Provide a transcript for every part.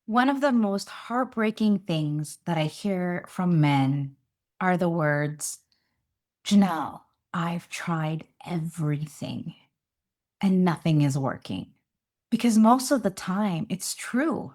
One of the most heartbreaking things that I hear from men are the words, Janelle, I've tried everything and nothing is working. Because most of the time, it's true.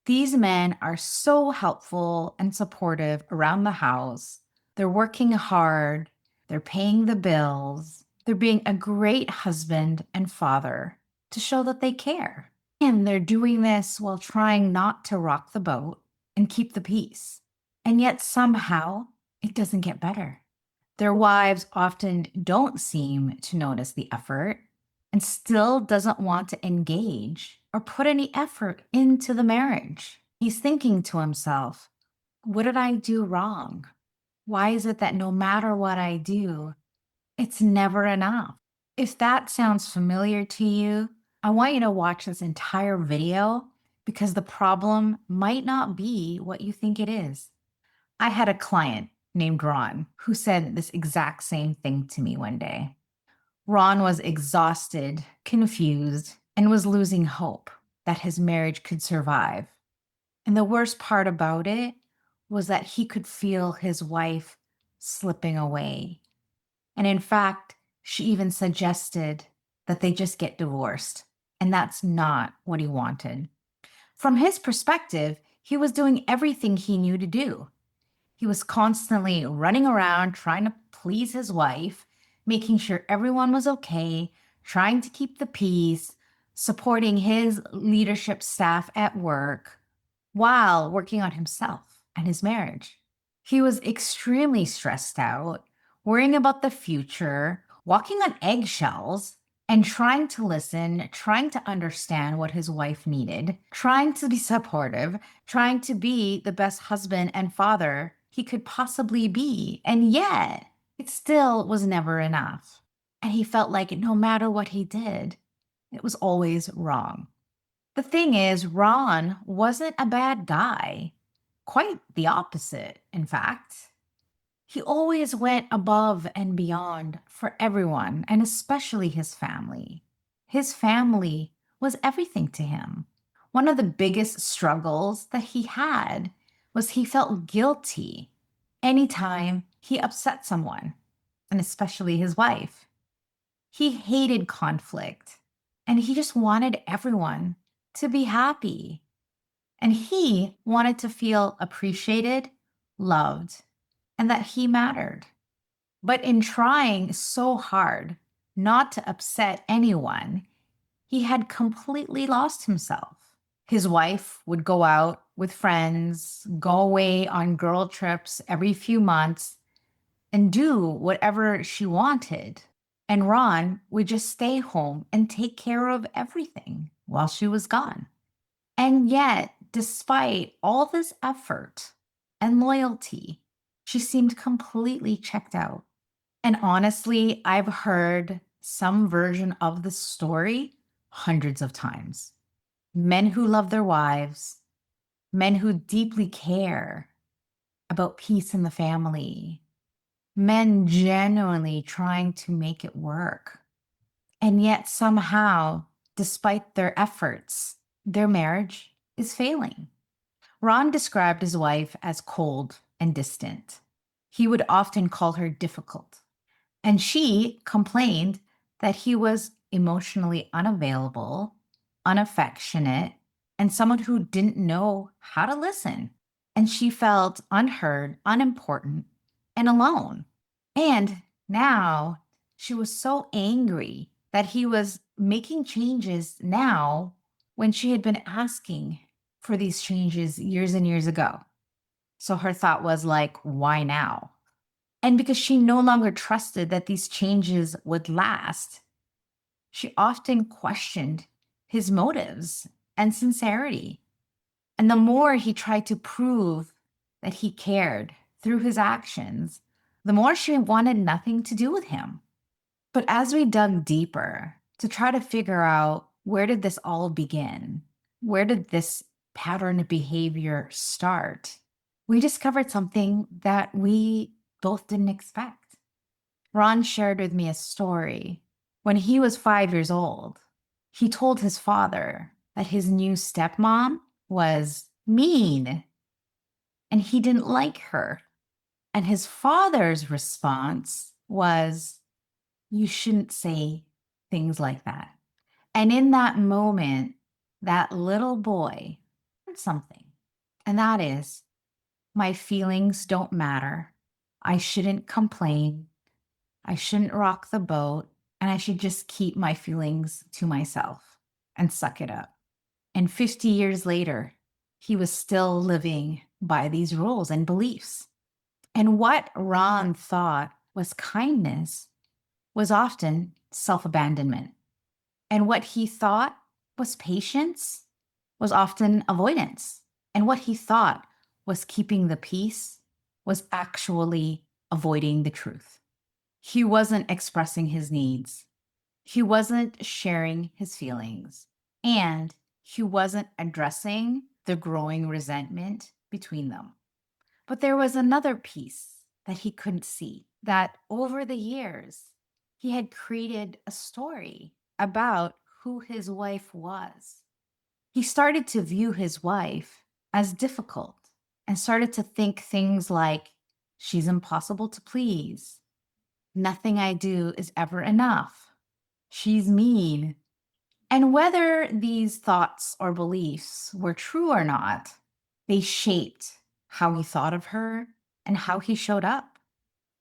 These men are so helpful and supportive around the house. They're working hard, they're paying the bills, they're being a great husband and father to show that they care. And they're doing this while trying not to rock the boat and keep the peace. And yet somehow it doesn't get better. Their wives often don't seem to notice the effort and still doesn't want to engage or put any effort into the marriage. He's thinking to himself, what did I do wrong? Why is it that no matter what I do, it's never enough? If that sounds familiar to you, I want you to watch this entire video because the problem might not be what you think it is. I had a client named Ron who said this exact same thing to me one day. Ron was exhausted, confused, and was losing hope that his marriage could survive. And the worst part about it was that he could feel his wife slipping away. And in fact, she even suggested that they just get divorced. And that's not what he wanted. From his perspective, he was doing everything he knew to do. He was constantly running around trying to please his wife, making sure everyone was okay, trying to keep the peace, supporting his leadership staff at work while working on himself and his marriage. He was extremely stressed out, worrying about the future, walking on eggshells, and trying to listen, trying to understand what his wife needed, trying to be supportive, trying to be the best husband and father he could possibly be. And yet, it still was never enough. And he felt like no matter what he did, it was always wrong. The thing is, Ron wasn't a bad guy. Quite the opposite, in fact. He always went above and beyond for everyone, and especially his family. His family was everything to him. One of the biggest struggles that he had was he felt guilty anytime he upset someone, and especially his wife. He hated conflict, and he just wanted everyone to be happy. And he wanted to feel appreciated, loved, and that he mattered. But in trying so hard not to upset anyone, he had completely lost himself. His wife would go out with friends, go away on girl trips every few months, and do whatever she wanted. And Ron would just stay home and take care of everything while she was gone. And yet, despite all this effort and loyalty, she seemed completely checked out. And honestly, I've heard some version of the story hundreds of times. Men who love their wives, men who deeply care about peace in the family, men genuinely trying to make it work. And yet, somehow, despite their efforts, their marriage is failing. Ron described his wife as cold and distant. He would often call her difficult. And she complained that he was emotionally unavailable, unaffectionate, and someone who didn't know how to listen. And she felt unheard, unimportant, and alone. And now she was so angry that he was making changes now when she had been asking for these changes years and years ago. So her thought was like, why now? And because she no longer trusted that these changes would last, she often questioned his motives and sincerity. And the more he tried to prove that he cared through his actions, the more she wanted nothing to do with him. But as we dug deeper to try to figure out where did this all begin, where did this pattern of behavior start, we discovered something that we both didn't expect. Ron shared with me a story. When he was 5 years old, he told his father that his new stepmom was mean and he didn't like her. And his father's response was, you shouldn't say things like that. And in that moment, that little boy learned something. And that is, my feelings don't matter. I shouldn't complain. I shouldn't rock the boat. And I should just keep my feelings to myself and suck it up. And 50 years later, he was still living by these rules and beliefs. And what Ron thought was kindness was often self abandonment. And what he thought was patience was often avoidance. And what he thought was keeping the peace was actually avoiding the truth. He wasn't expressing his needs. He wasn't sharing his feelings. And he wasn't addressing the growing resentment between them. But there was another piece that he couldn't see, that over the years, he had created a story about who his wife was. He started to view his wife as difficult and started to think things like, she's impossible to please. Nothing I do is ever enough. She's mean. And whether these thoughts or beliefs were true or not, they shaped how he thought of her and how he showed up.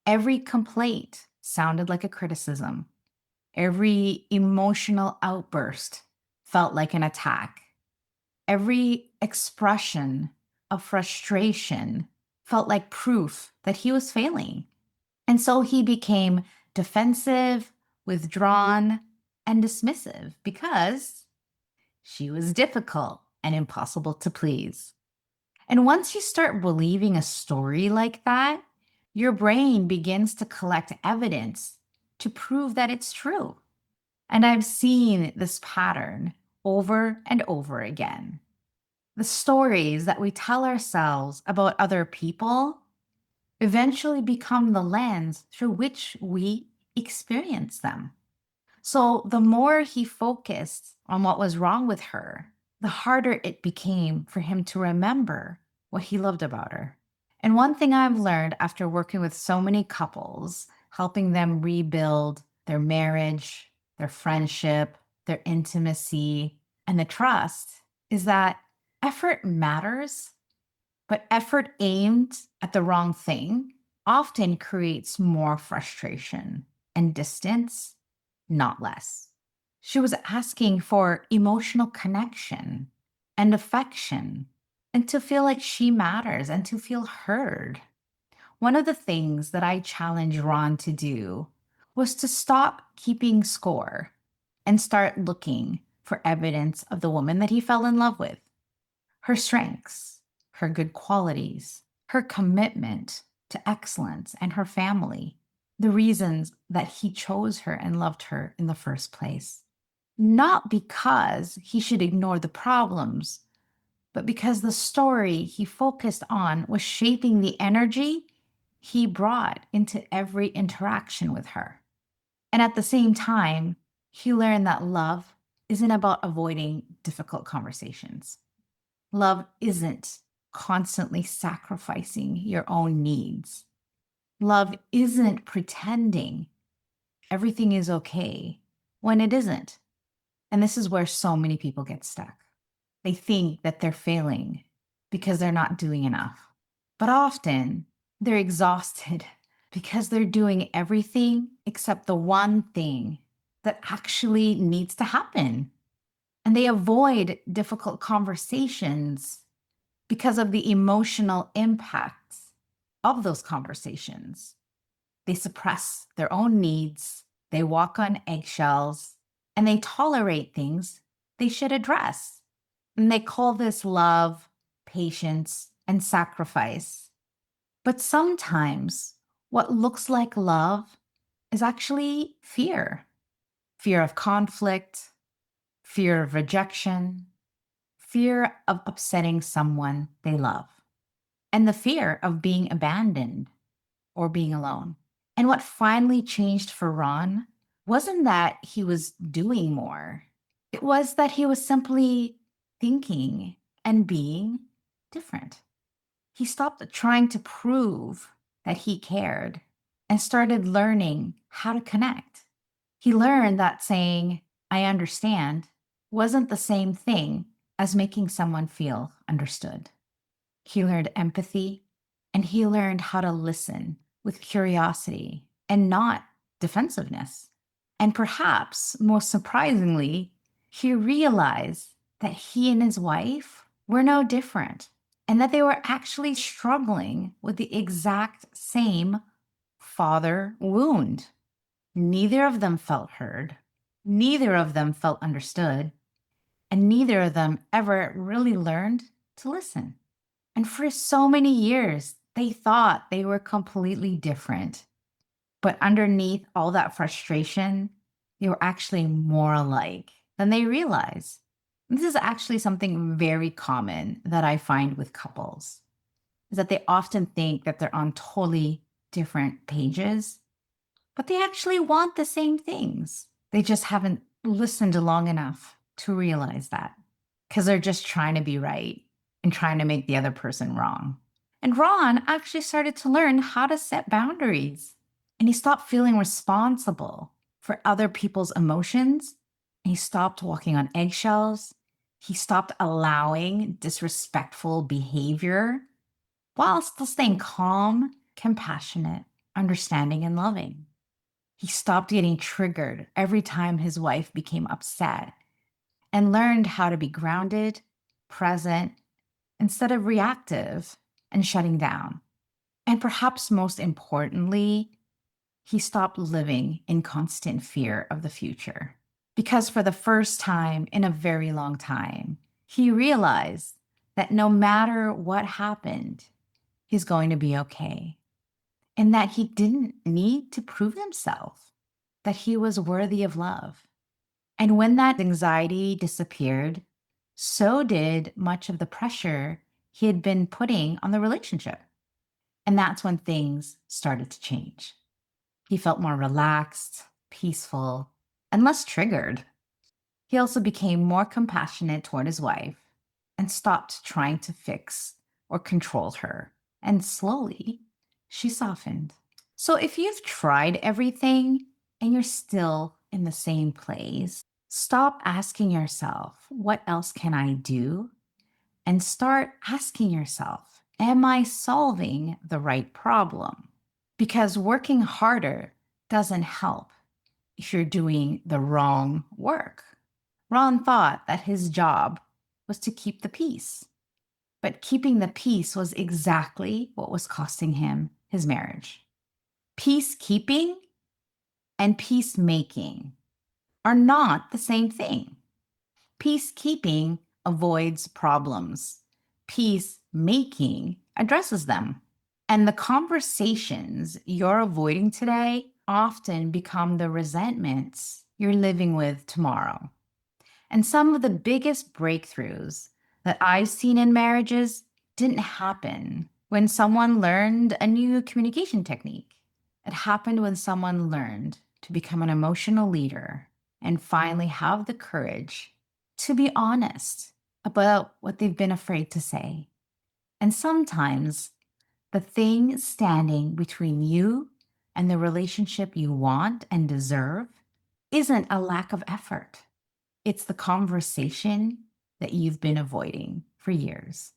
Every complaint sounded like a criticism. Every emotional outburst felt like an attack. Every expression of frustration felt like proof that he was failing. And so he became defensive, withdrawn, and dismissive because she was difficult and impossible to please. And once you start believing a story like that, your brain begins to collect evidence to prove that it's true. And I've seen this pattern over and over again. The stories that we tell ourselves about other people eventually become the lens through which we experience them. So the more he focused on what was wrong with her, the harder it became for him to remember what he loved about her. And one thing I've learned after working with so many couples, helping them rebuild their marriage, their friendship, their intimacy, and the trust, is that effort matters, but effort aimed at the wrong thing often creates more frustration and distance, not less. She was asking for emotional connection and affection and to feel like she matters and to feel heard. One of the things that I challenged Ron to do was to stop keeping score and start looking for evidence of the woman that he fell in love with, her strengths, her good qualities, her commitment to excellence, and her family, the reasons that he chose her and loved her in the first place. Not because he should ignore the problems, but because the story he focused on was shaping the energy he brought into every interaction with her. And at the same time, he learned that love isn't about avoiding difficult conversations. Love isn't constantly sacrificing your own needs. Love isn't pretending everything is okay when it isn't. And this is where so many people get stuck. They think that they're failing because they're not doing enough. But often they're exhausted because they're doing everything except the one thing that actually needs to happen. And they avoid difficult conversations because of the emotional impacts of those conversations. They suppress their own needs, they walk on eggshells, and they tolerate things they should address. And they call this love, patience, and sacrifice. But sometimes what looks like love is actually fear, fear of conflict, fear of rejection, fear of upsetting someone they love, and the fear of being abandoned or being alone. And what finally changed for Ron wasn't that he was doing more, it was that he was simply thinking and being different. He stopped trying to prove that he cared and started learning how to connect. He learned that saying, I understand, wasn't the same thing as making someone feel understood. He learned empathy and he learned how to listen with curiosity and not defensiveness. And perhaps most surprisingly, he realized that he and his wife were no different and that they were actually struggling with the exact same father wound. Neither of them felt heard, neither of them felt understood, and neither of them ever really learned to listen. And for so many years, they thought they were completely different. But underneath all that frustration, they were actually more alike than they realized. This is actually something very common that I find with couples, is that they often think that they're on totally different pages, but they actually want the same things. They just haven't listened long enough to realize that because they're just trying to be right and trying to make the other person wrong. And Ron actually started to learn how to set boundaries and he stopped feeling responsible for other people's emotions. And he stopped walking on eggshells. He stopped allowing disrespectful behavior while still staying calm, compassionate, understanding, and loving. He stopped getting triggered every time his wife became upset and learned how to be grounded, present, instead of reactive and shutting down. And perhaps most importantly, he stopped living in constant fear of the future. Because for the first time in a very long time, he realized that no matter what happened, he's going to be okay. And that he didn't need to prove himself, that he was worthy of love. And when that anxiety disappeared, so did much of the pressure he had been putting on the relationship. And that's when things started to change. He felt more relaxed, peaceful, and less triggered. He also became more compassionate toward his wife and stopped trying to fix or control her. And slowly, she softened. So if you've tried everything and you're still in the same place, stop asking yourself, what else can I do? And start asking yourself, am I solving the right problem? Because working harder doesn't help if you're doing the wrong work. Ron thought that his job was to keep the peace, but keeping the peace was exactly what was costing him his marriage. Peacekeeping and peacemaking are not the same thing. Peacekeeping avoids problems. Peacemaking addresses them. And the conversations you're avoiding today often become the resentments you're living with tomorrow. And some of the biggest breakthroughs that I've seen in marriages didn't happen when someone learned a new communication technique. It happened when someone learned to become an emotional leader and finally have the courage to be honest about what they've been afraid to say. And sometimes the thing standing between you and the relationship you want and deserve isn't a lack of effort. It's the conversation that you've been avoiding for years.